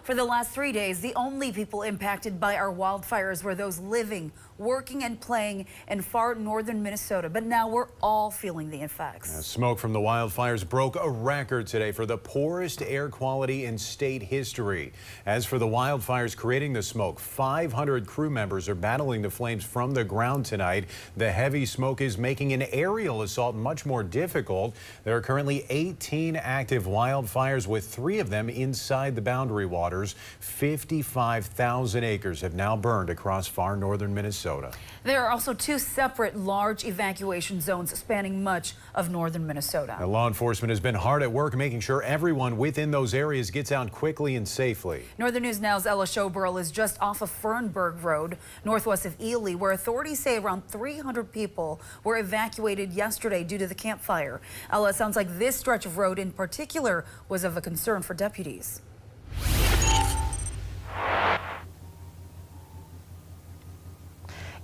For the last 3 days, the only people impacted by our wildfires were those living, working and playing in far northern Minnesota. But now we're all feeling the effects. Smoke from the wildfires broke a record today for the poorest air quality in state history. As for the wildfires creating the smoke, 500 crew members are battling the flames from the ground tonight. The heavy smoke is making an aerial assault much more difficult. There are currently 18 active wildfires, with 3 of them inside the boundary waters. 55,000 acres have now burned across far northern Minnesota. There are also 2 separate large evacuation zones spanning much of northern Minnesota. Now, law enforcement has been hard at work making sure everyone within those areas gets out quickly and safely. Northern News Now's Ella Schoberl is just off of Fernberg Road, northwest of Ely, where authorities say around 300 people were evacuated yesterday due to the campfire. Ella, it sounds like this stretch of road in particular was of a concern for deputies.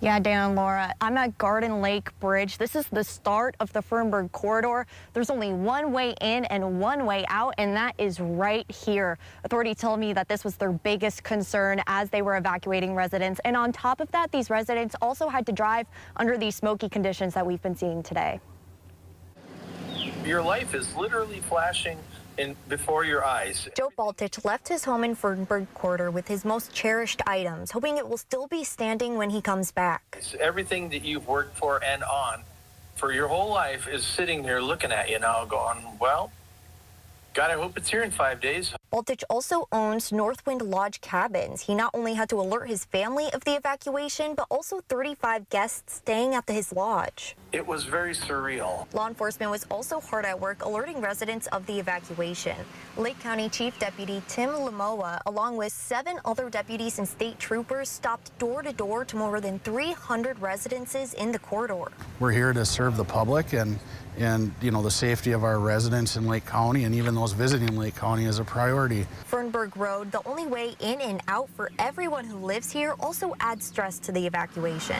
Yeah, Dan and Laura, I'm at Garden Lake Bridge. This is the start of the Fernberg Corridor. There's only one way in and one way out, and that is right here. Authorities tell me that this was their biggest concern as they were evacuating residents. And on top of that, these residents also had to drive under these smoky conditions that we've been seeing today. Your life is literally flashing before your eyes. Joe Baltich left his home in Fernberg Corridor with his most cherished items, hoping it will still be standing when he comes back. Everything that you've worked for and on for your whole life is sitting there looking at you now going, well, God, I hope it's here in 5 days. Baltich also owns Northwind Lodge cabins. He not only had to alert his family of the evacuation, but also 35 guests staying at his lodge. It was very surreal. Law enforcement was also hard at work alerting residents of the evacuation. Lake County Chief Deputy Tim Lamoa, along with 7 other deputies and state troopers, stopped door to door to more than 300 residences in the corridor. We're here to serve the public, and you know, the safety of our residents in Lake County and even those visiting Lake County is a priority. Fernberg Road, the only way in and out for everyone who lives here, also adds stress to the evacuation.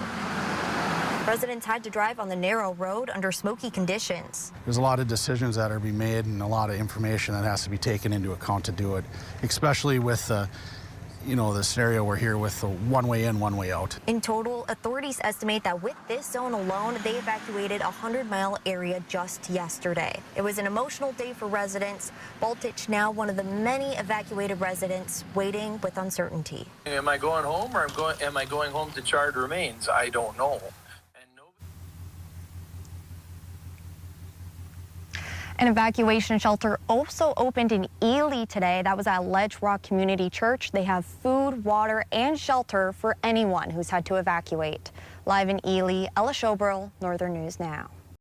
Residents had to drive on the narrow road under smoky conditions. There's a lot of decisions that are being made and a lot of information that has to be taken into account to do it, especially with you know, the scenario we're here with the one way in, one way out. In total, authorities estimate that with this zone alone, they evacuated a 100-mile area just yesterday. It was an emotional day for residents. Baltich, now one of the many evacuated residents, waiting with uncertainty. Am I going home, or am I going home to charred remains? I don't know. An evacuation shelter also opened in Ely today. That was at Ledge Rock Community Church. They have food, water, and shelter for anyone who's had to evacuate. Live in Ely, Ella Schoberl, Northern News Now.